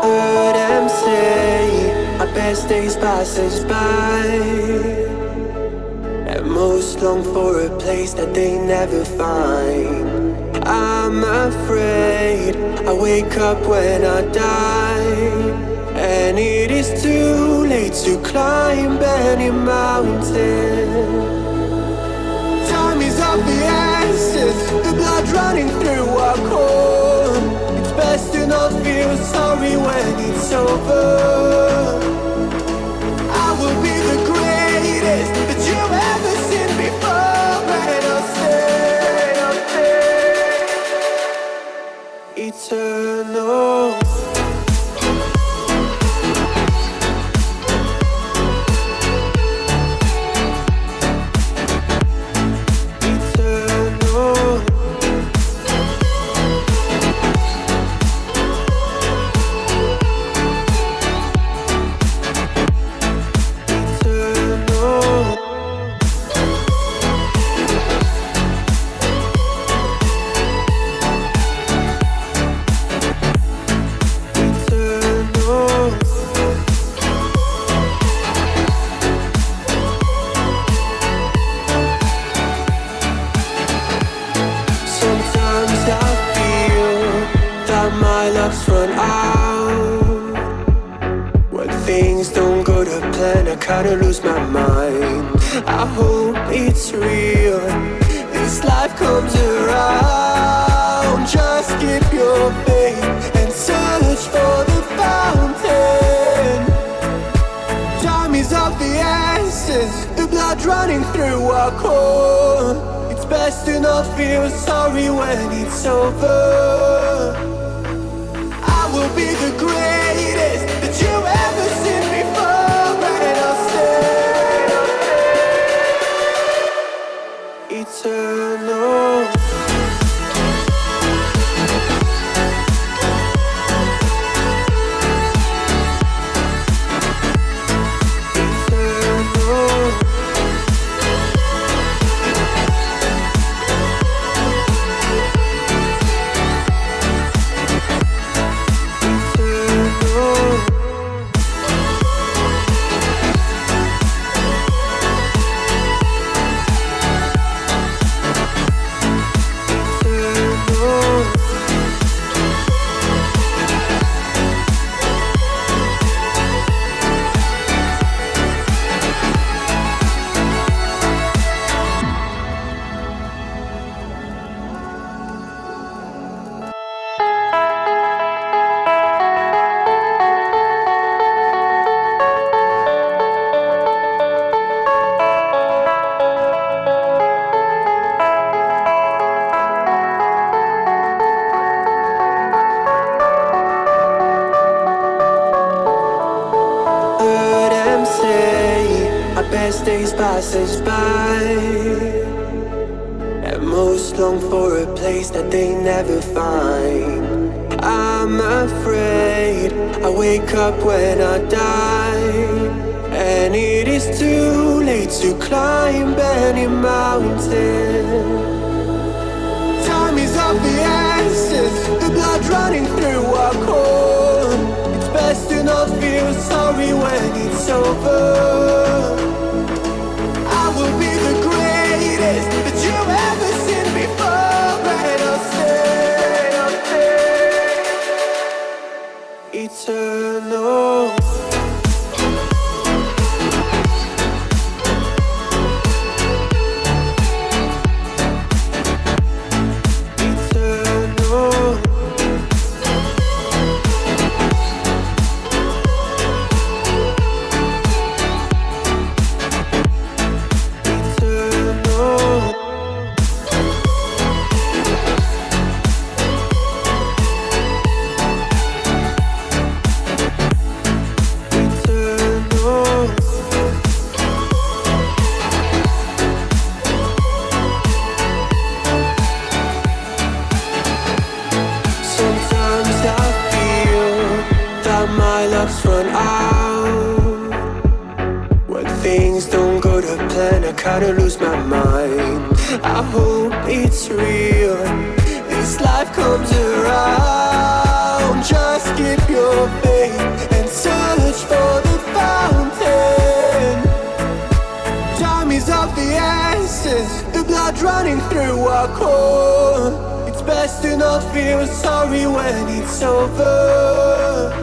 Heard them say our best days pass us by, and most long for a place that they never find. I'm afraid I wake up when I die, and it is too late to climb any mountain. Time is of the essence, the blood running through our core. It's best to not feel sorry when it's over. I will be the greatest that you've ever seen before, and I'll stay eternal. My luck's run out. When things don't go to plan, I kinda lose my mind. I hope it's real, this life comes around. Just keep your faith and search for the fountain. Time is of the essence, the blood running through our core. It's best to not feel sorry when it's over. Will be the greatest that you've ever seen before, and I'll stay eternal. Best days pass us by, and most long for a place that they never find. I'm afraid I wake up when I die, and it is too late to climb any mountain. Time is of the essence, the blood running through our core. It's best to not feel sorry when it's over. I will be the greatest that you've ever seen before, and I'll stay eternal. luck's run out. When things don't go to plan, I kinda lose my mind. I hope it's real, this life comes around. Just keep your faith. running through our core. It's best to not feel sorry when it's over.